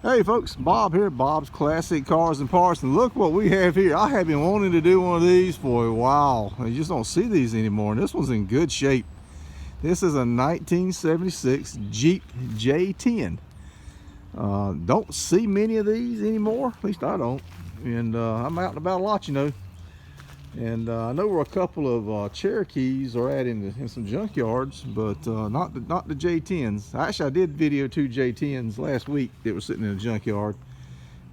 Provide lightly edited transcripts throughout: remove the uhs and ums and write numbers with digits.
Hey folks, Bob here, Bob's Classic Cars and Parts, and look what we have here. I have been wanting to do one of these for a while. You just don't see these anymore, and this one's in good shape. This is a 1976 Jeep J10. Don't see many of these anymore, at least I don't. And I'm out and about a lot, you know. And I know where a couple of Cherokees are at in some junkyards, but not the J10s. Actually, I did video 2 J10s last week that were sitting in a junkyard.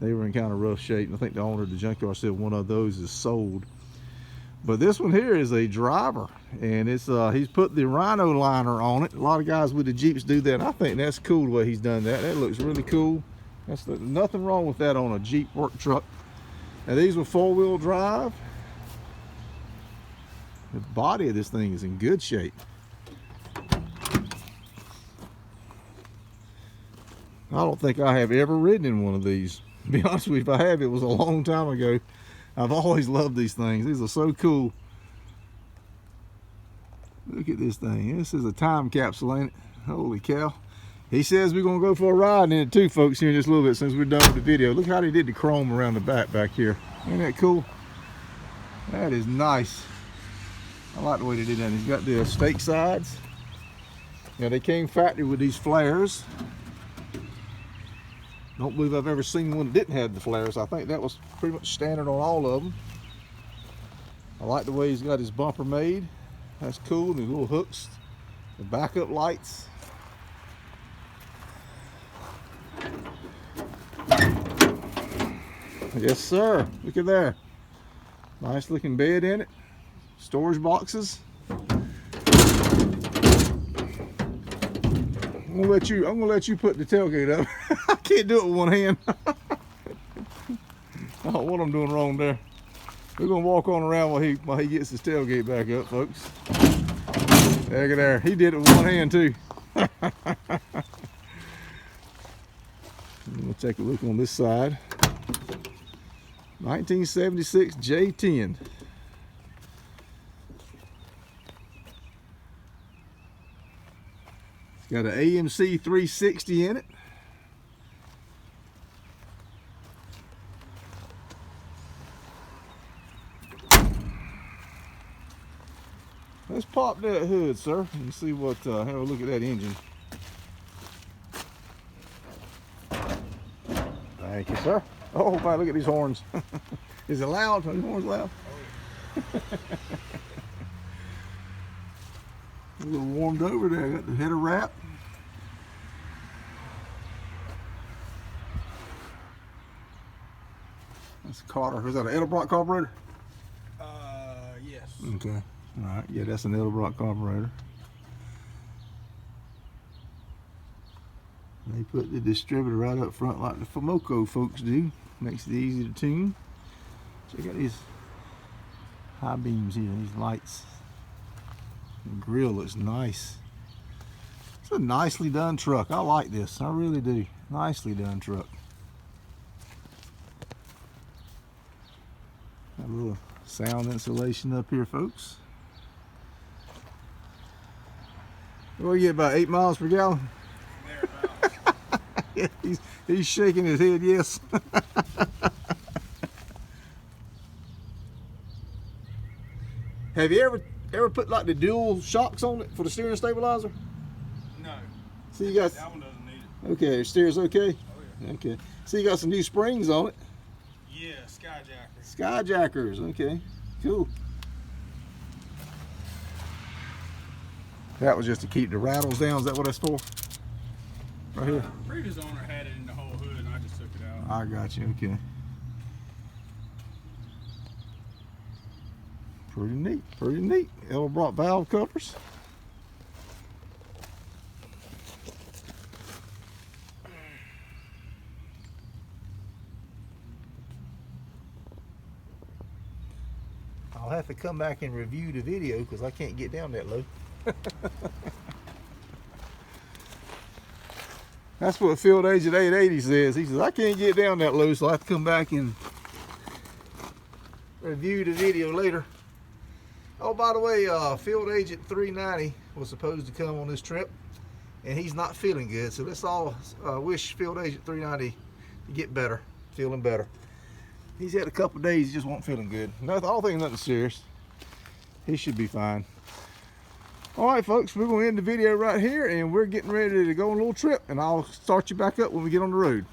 They were in kind of rough shape, and I think the owner of the junkyard said one of those is sold. But this one here is a driver, and it's he's put the Rhino liner on it. A lot of guys with the Jeeps do that, and I think that's cool the way he's done that. That looks really cool. That's nothing wrong with that on a Jeep work truck. Now these were 4-wheel drive. The body of this thing is in good shape. I don't think I have ever ridden in one of these. To be honest with you, if I have, it was a long time ago. I've always loved these things. These are so cool. Look at this thing. This is a time capsule, ain't it? Holy cow. He says we're going to go for a ride in it too, folks, here in just a little bit since we're done with the video. Look how they did the chrome around the back here. Ain't that cool? That is nice. I like the way they did that. He's got the stake sides. Now they came factory with these flares. Don't believe I've ever seen one that didn't have the flares. I think that was pretty much standard on all of them. I like the way he's got his bumper made. That's cool. And the little hooks, the backup lights. Yes, sir. Look at there. Nice looking bed in it. Storage boxes. I'm gonna let you put the tailgate up. I can't do it with one hand. I don't know what I'm doing wrong there. We're gonna walk on around while he gets his tailgate back up, folks. Look at there. He did it with one hand too. We'll take a look on this side. 1976 J10. Got an AMC 360 in it. Let's pop that hood, sir, and see what, have a look at that engine. Thank you, sir. Oh, my, look at these horns. Is it loud? Are these horns loud? A little warmed over there. Got the header wrap. That's a Carter. Is that an Edelbrock carburetor? Yes. Okay. All right. Yeah, that's an Edelbrock carburetor. They put the distributor right up front like the Fomoco folks do. Makes it easy to tune. Check out these high beams here. These lights. The grill looks nice. It's a nicely done truck. I like this. I really do. Nicely done truck. Got a little sound insulation up here, folks. What do you get, about 8 miles per gallon? Yeah, he's shaking his head, yes. Have you ever put like the dual shocks on it for the steering stabilizer? No. So you got that one doesn't need it. Okay, steer's okay? Oh yeah. Okay. So you got some new springs on it. Yeah, skyjackers. Skyjackers, okay. Cool. That was just to keep the rattles down, is that what that's for? Right here? The previous owner had it in the whole hood and I just took it out. I got you, okay. Pretty neat, pretty neat. Edelbrock valve covers. I'll have to come back and review the video because I can't get down that low. That's what Field Agent 880 says. He says, I can't get down that low, so I have to come back and review the video later. Oh, by the way, Field Agent 390 was supposed to come on this trip, and he's not feeling good. So let's all wish Field Agent 390 get better, feeling better. He's had a couple days, he just wasn't feeling good. Nothing, I don't think nothing serious. He should be fine. All right, folks, we're going to end the video right here, and we're getting ready to go on a little trip, and I'll start you back up when we get on the road.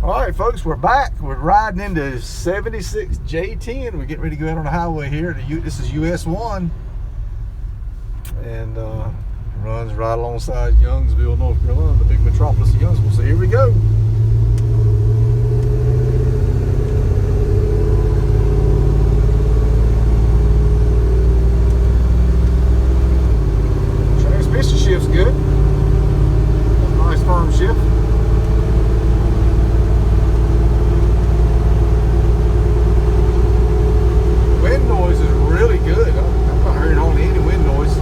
All right, folks, we're back. We're riding into 76 J10. We're getting ready to go out on the highway here. This is US 1, and runs right alongside Youngsville, North Carolina, the big metropolis of Youngsville. So here we go. Transmission shift's good. Nice firm shift. Wind noise is really good. I'm not hearing hardly any wind noise.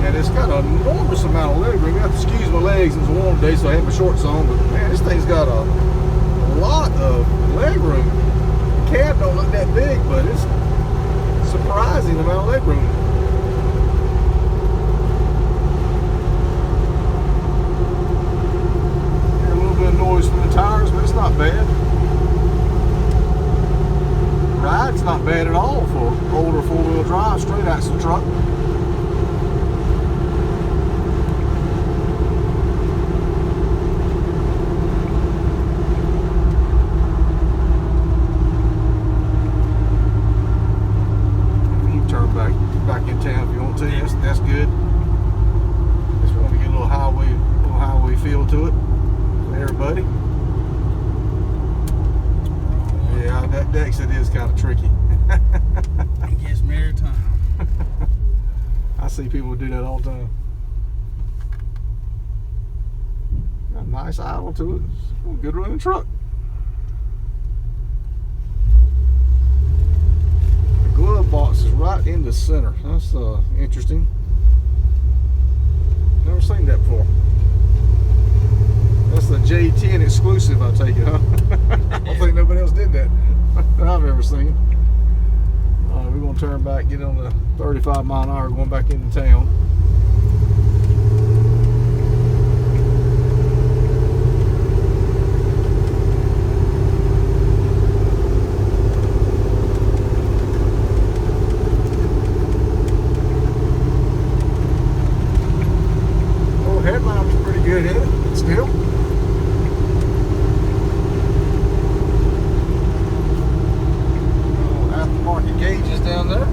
And it's got an enormous amount of leg room. You have to excuse my legs. It was a warm day, so I had my shorts on. But man, this thing's got a lot of leg room. The cab don't look that big, but it's surprising amount of leg room. Hear a little bit of noise from the tires, but it's not bad. Ride's not bad at all for older four-wheel drive straight axle truck. You can turn back in town if you want to. That's good. Just want to get a little highway feel to it for everybody. Yeah, that exit is kind of tricky. It gets me every time. I see people do that all the time. Got a nice idle to it. It's a good running truck. The glove box is right in the center. That's interesting. Never seen that before. That's the J10 exclusive, I take it, huh? I don't think nobody else did that that I've ever seen. We're going to turn back, get on the 35 mile an hour, going back into town. Oh, headline's pretty good in it, still. Aftermarket gauges down there.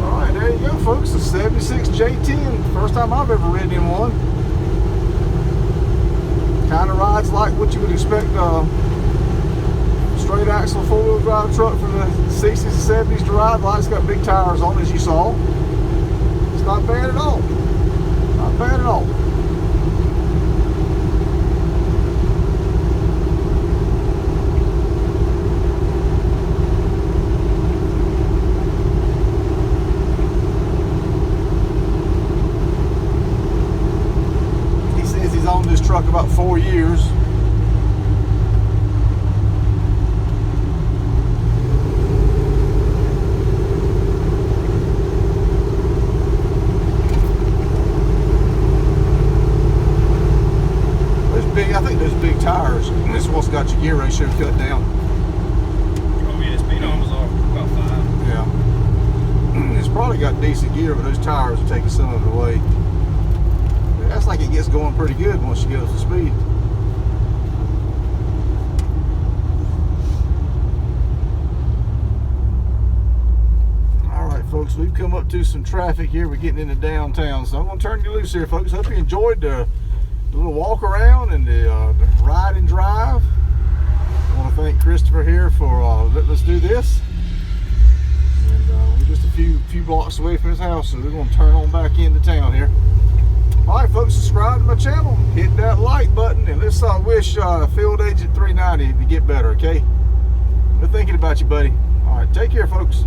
Alright, there you go, folks. The 76 J10. First time I've ever ridden in one. Kind of rides like what you would expect straight axle four-wheel drive truck from the 60s and 70s to ride. Like, it's got big tires on, as you saw. It's not bad at all. Not bad at all. On this truck about 4 years. I think those big tires, and this one's got your gear ratio cut down. Oh yeah, speed on was off about 5. Yeah. It's probably got decent gear, but those tires are taking some of it away. That's like it gets going pretty good once you get up to speed. Alright folks, we've come up to some traffic here. We're getting into downtown, so I'm going to turn you loose here, folks. Hope you enjoyed the little walk around and the ride and drive. I want to thank Christopher here for letting us do this. And we're just a few blocks away from his house, so we're going to turn on back into town here. Alright folks, subscribe to my channel, hit that like button, and let's wish Field Agent 390 to get better, okay? We're thinking about you, buddy. Alright, take care, folks.